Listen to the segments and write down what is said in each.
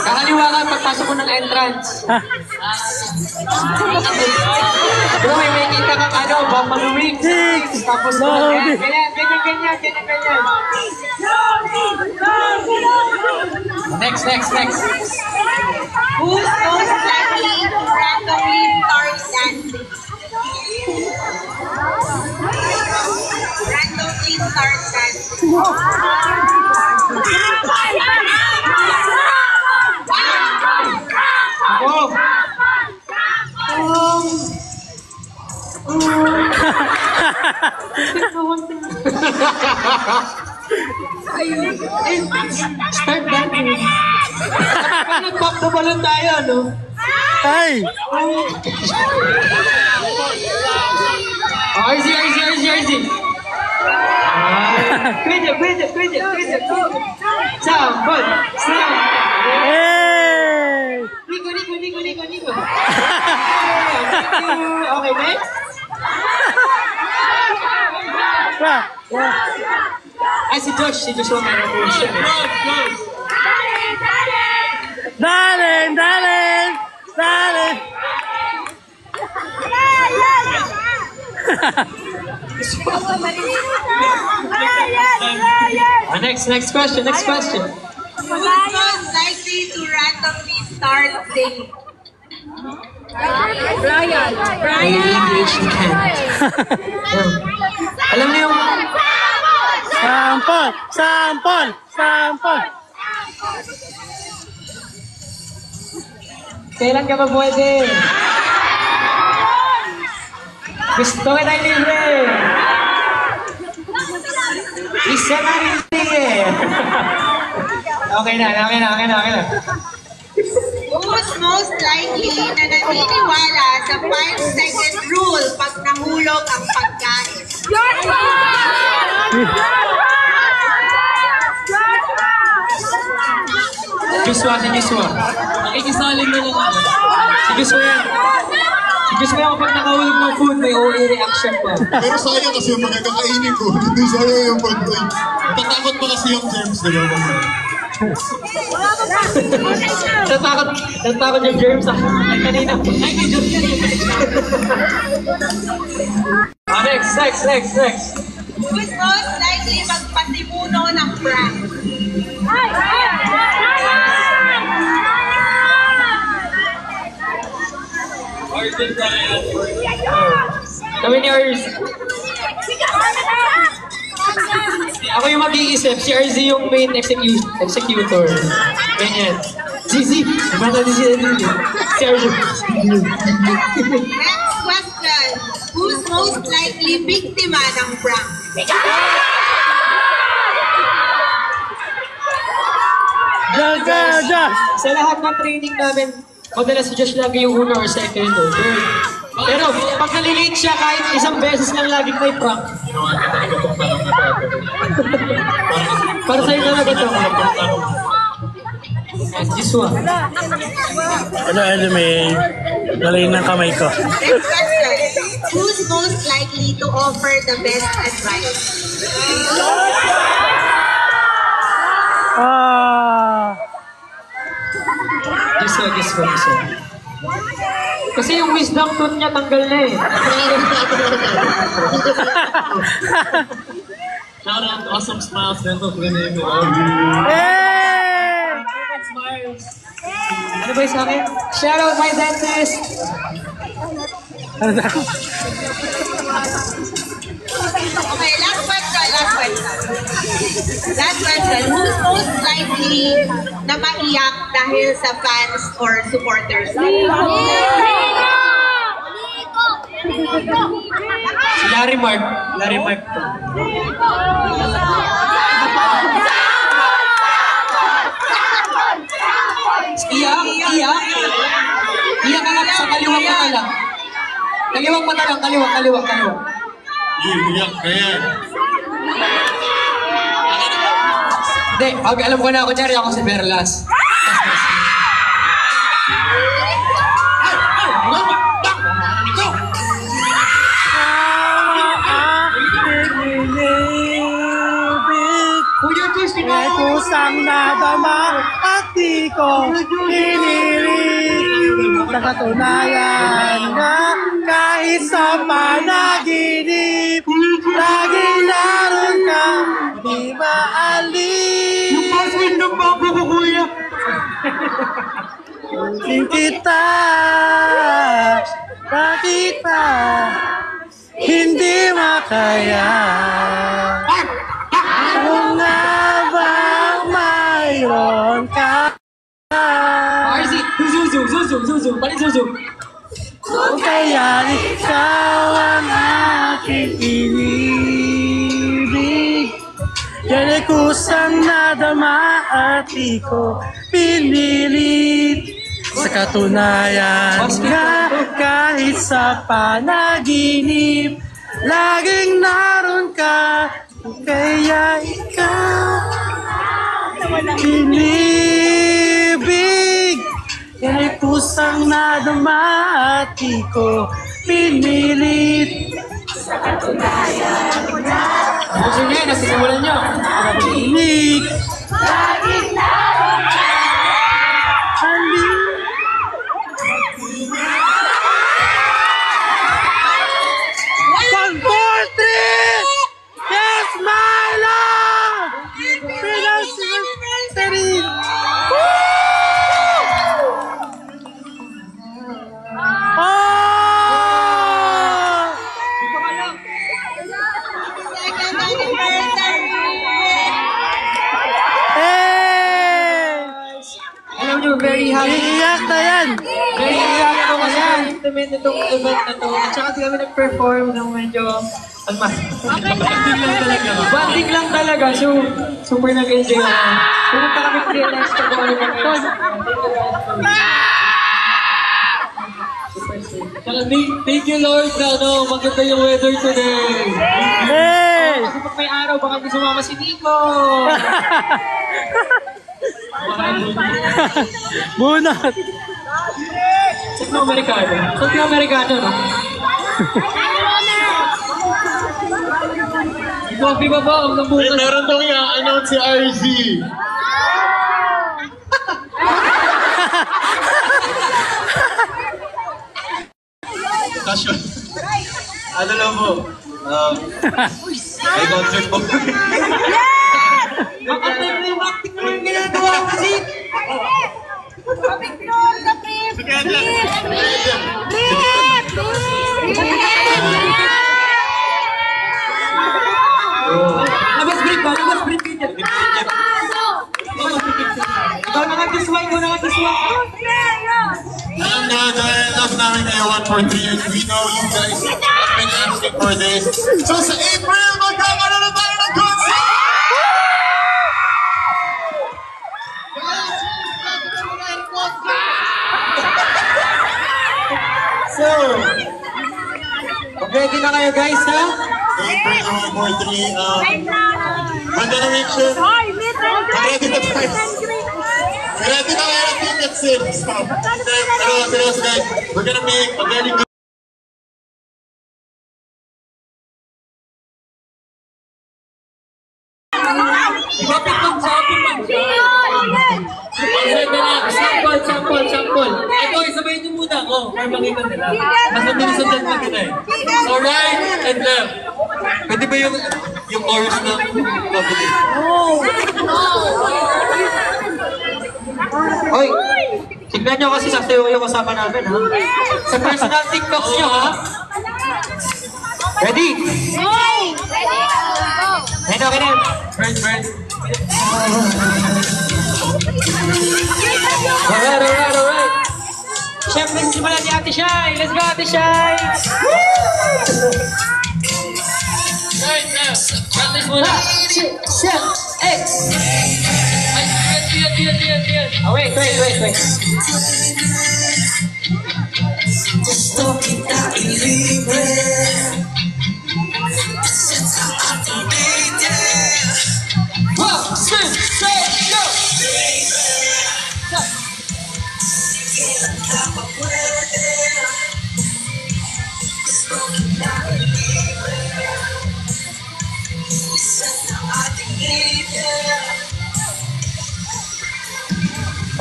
Kakaliwa ka pagpasok ko ng entrance. Bro, may kita kang ano, buffalo wings. Tapos ganyan. Next. Who's most likely to randomly start dancing? Randomly start dancing. Start dancing. Nag-pop the balloon tayo, no? Ay! RZ. Pwede. Sambal. Hey! Nico. Okay, next? Ay, si Josh meron po siya. Darling! Next question. Who's most likely to randomly start singing? Brian. English you can't. Alam niyo yung... Sample! Kailan ka ba pwede? Gusto ka tayo libre. Isa na rin eh. Okay na. Who's most likely na naniniwala sa 5-second rule pag nahulog ang pagkain? Joshua. Nakikisaling na lang ako. Si Joshua kapag nakahulog ng food, may OA reaction pa. Pero sayang kasi yung mga kakainin ko. Hindi sayang yung pag-drink. Natatakot pa kasi yung germs, di ba? Natakot yung germs ah. Kanina. Ay, kay Josh yan. Next. Who's most likely magpasimuno ng prank? Kami ni RZ. Ako yung mag-iisip. Si RZ yung main executor. Ganyan. Zizi. Bata din sila din. Si RZ. Next question. Who's most likely biktima ng prank? Josh! Sa lahat ng training namin, madalas si Josh lagi yung una or second or third. Pero pag nalilate siya kahit isang beses lang laging may prank. Para sa'yo talaga ito. Joshua. May nalayin ng kamay ko. Next question. Who's most likely to offer the best advice? Joshua. Kasi yung wisdom tooth niya tanggal na eh. Shout out Awesome Smiles Dental Clinic. Hey! Smiles. Ano ba yung sa akin? Shout out my dentist! Okay, last question. Who's most likely na maiyak dahil sa fans or supporters? Si Larry Mark to. Iyak ka nga sa kaliwang mata lang. Kaliwang mata lang, kaliwang. Iyak ka yan. Hindi, alam ko na ako, Jerry, ako si Berlas. Kusang nadama at di ko pinilit. Sa katunayan na kahit sa panaginip, laging naroon ka, di maalis. Yung password ng bangko ko, kuya. Tingin kita, bakit pa hindi makaya? Kung nga bang mayroon ka, RZ, Zuzu. Balik Zuzu. kung kaya ikaw ang aking inibig, yan ay kusang nadama at di ko pinilit. Sa katunayan nga kahit sa panaginip, laging naroon ka, kaya ikaw inibig. Yan ay pusang nadama at di ko pinilit. Gusto niya, nasisimulan niyo. Pinilig. Laging naroon ka. Halika. 1, 4, 3! Yes, my love! Pinag-siri! Oh! Second anniversary! Hey! Alam niyo, very happy. Iiyak na yan! Very happy ako kasi na-implement itong event na to. At saka kami nag-perform ng medyo banding lang talaga. So, super nag-enjoy ako. Pumunta kami freelance ko kung ano na Thank you Lord na maganda yung weather today. Hey! Kasi pag may araw, baka hindi sumama si Nico. Bunot! Saan na Amerikano? Saan na Amerikano, no? Coffee ba ba? Ang nabukas. Meron daw i-announce si RZ. Kasyon. Ano lang po? May concert po. Makapag na yung acting mo yung ginagawa ko kasi. Sige, Adlan. Labas break ba? Labas break ka dyan. Ikaw nakadisway, ikaw nakadisway. And dahil last namin kayo 1 for 3 years, we know you guys have been asking for this. So sa April, magkakaroon na tayo ng concert! So, ready na kayo guys, ha? April 1 for 3, Banda na Mixon. Ready na tayo. Ready na kayo ng ticket sales. Pero seryoso guys, we're gonna make a very good Bakit kung sabi man siya? Sample. Ito, isabayin niyo muna ako. Para makita nila. Mas mabilis ang dalawa kita eh. So right and left. Pwede ba yung chorus na kapatid? Hoy! Tignan niyo kasi sasayaw yung kasama namin, ha? Sa personal TikToks niyo, ha? Ready? Ready, okay na. Right. Alright. Siyempre, simulan ni Ate Shai. Let's go, Ate Shai! Right now. Practice muna. X. Ay, oh, wait. Gusto kita ilibre. One, two, three, go!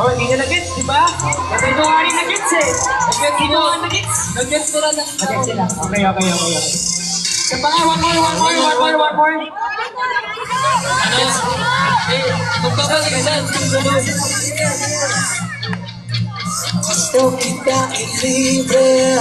Oh, hindi nyo na-gets, di ba? May ito nga rin na-gets eh. Hindi nyo nga na-gets. Nag-gets ko na lang. Na-gets sila. Okay. Isa pa nga, one more. Ano? Magpapalik ka saan? Gusto kita ilibre.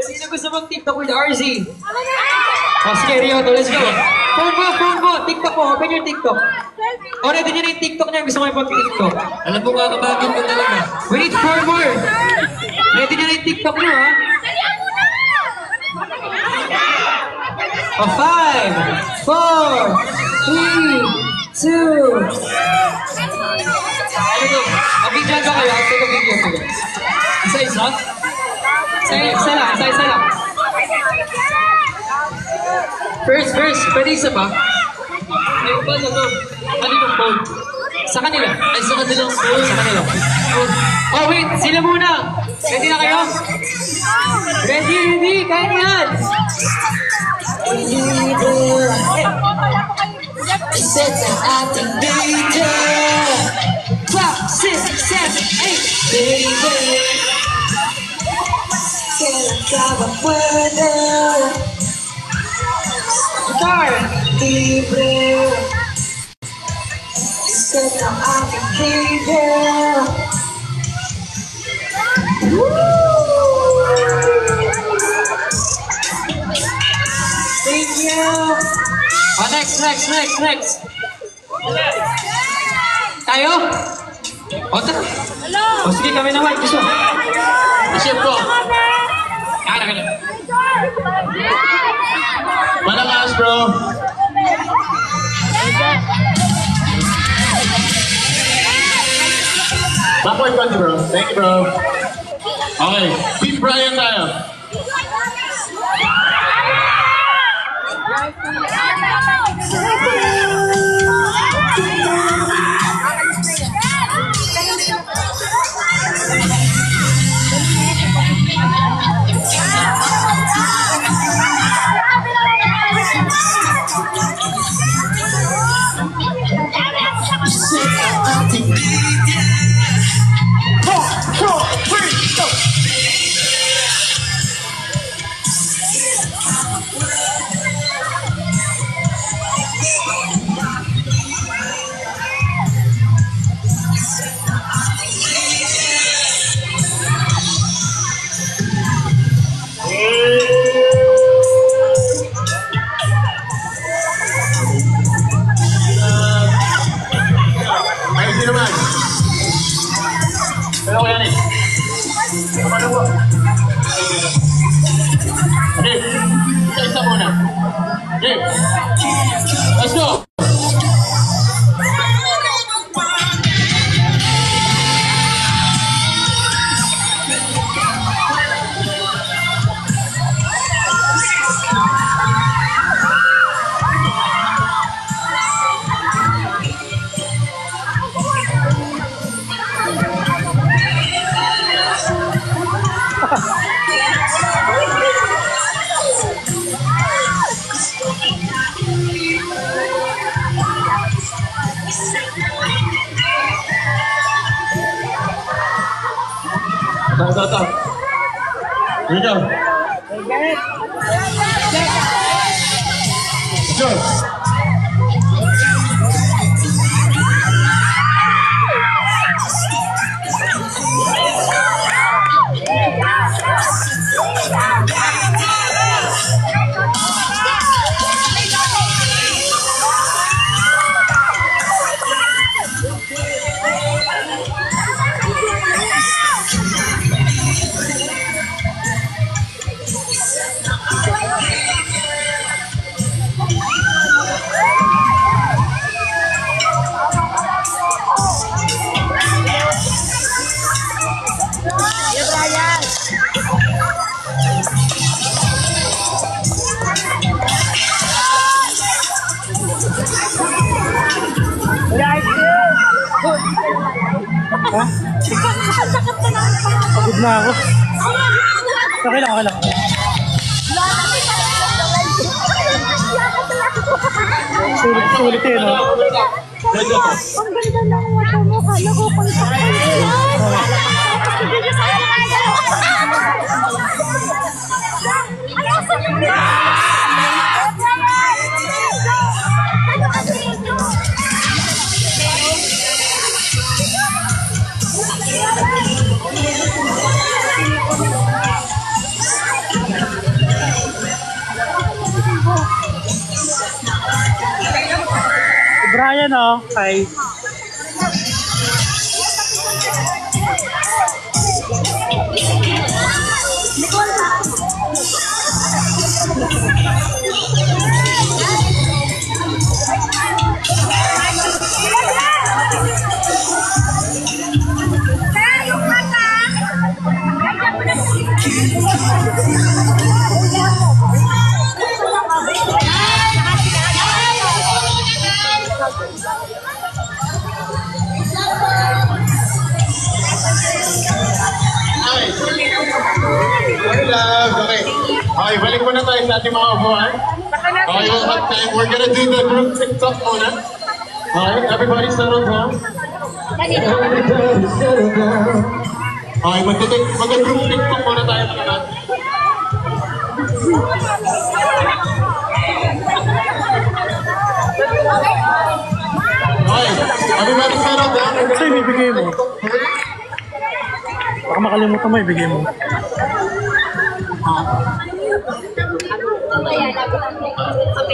Sino gusto mag TikTok with RZ? Oh, sige, Rio, let's go. Phone mo, TikTok mo, open your TikTok. Oh, ready nyo na yung TikTok niya, gusto ko yung pag-TikTok. Alam mo kakabagin ko talaga. We need 4 more. Ready nyo na yung TikTok nyo, ha? Oh, 5, 4, 3, 2. Ano to? Abidyan ka kayo, I'll take a video to guys. Isa-isa? Isa lang. First, pwede isa pa? Ay, paano to? Ano yung phone? Sa kanila. Ay, sa kanilang phone. Sa kanila. Oh, wait, sila muna. Ready na kayo? Ready, kaya na yan. Isa sa ating date. 5, 6, 7, 8. Baby, kailan ka ba pwede? Guitar. Libre. Isa sa ating date. Thank you. Oh, next. Tayo? O, tara. O, sige, kami naman. Gusto. Isip ko. Malakas, bro. Backward konti, bro. Thank you, bro. Okay. Team Brian tayo. Ayun din naman. Pero ko yan eh. Ano po? Dave, isa muna. Dave, let's go! Ito. Here we go. Let's go. Pagod na ako. Okay lang, okay lang. Sulit eh, no? Ang ganda ng mata mo, kala ko pang Brian, oh. Hi. Okay, balik muna tayo sa ating mga upuan. Okay, we'll have time. We're gonna do the group TikTok muna. Okay, everybody settle down. Okay, mag-group TikTok muna tayo mga naman. Okay, everybody settle down. Kasi ibibigay mo. Baka makalimutan mo, ibigay mo.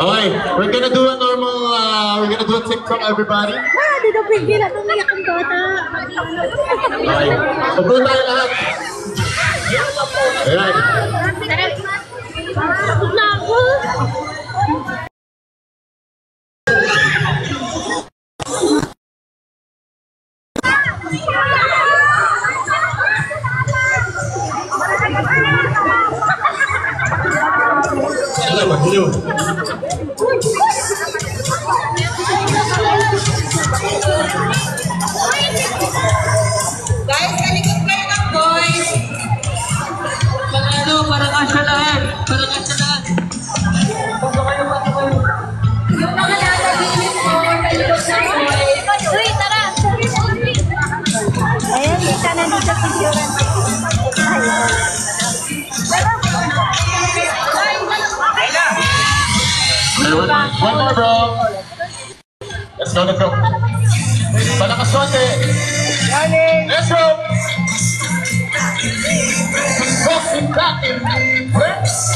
Okay, we're gonna do a normal, we're gonna do a TikTok, everybody. Dito pigil at umiyak ang bata. Okay, upo tayo lahat. Ayan. Pagod na ako. Hello. Guys, kalikot kayo ng boys. Parang asya lahat. Parang asya lahat. Yung mga natabilis mo, kalikot ng boys. Uy, tara. Ayan, di ka na dito picturean. One more, bro. Let's go, let's go. Palakas konti. Let's go. Walking back in flips.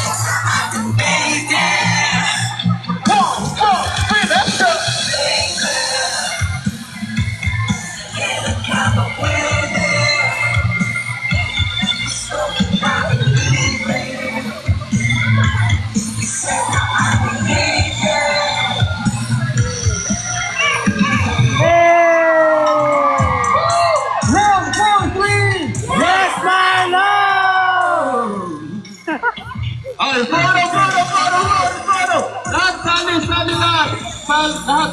1, 2, 3, let's go. Okay, photo! Lahat, sali lahat! Lahat,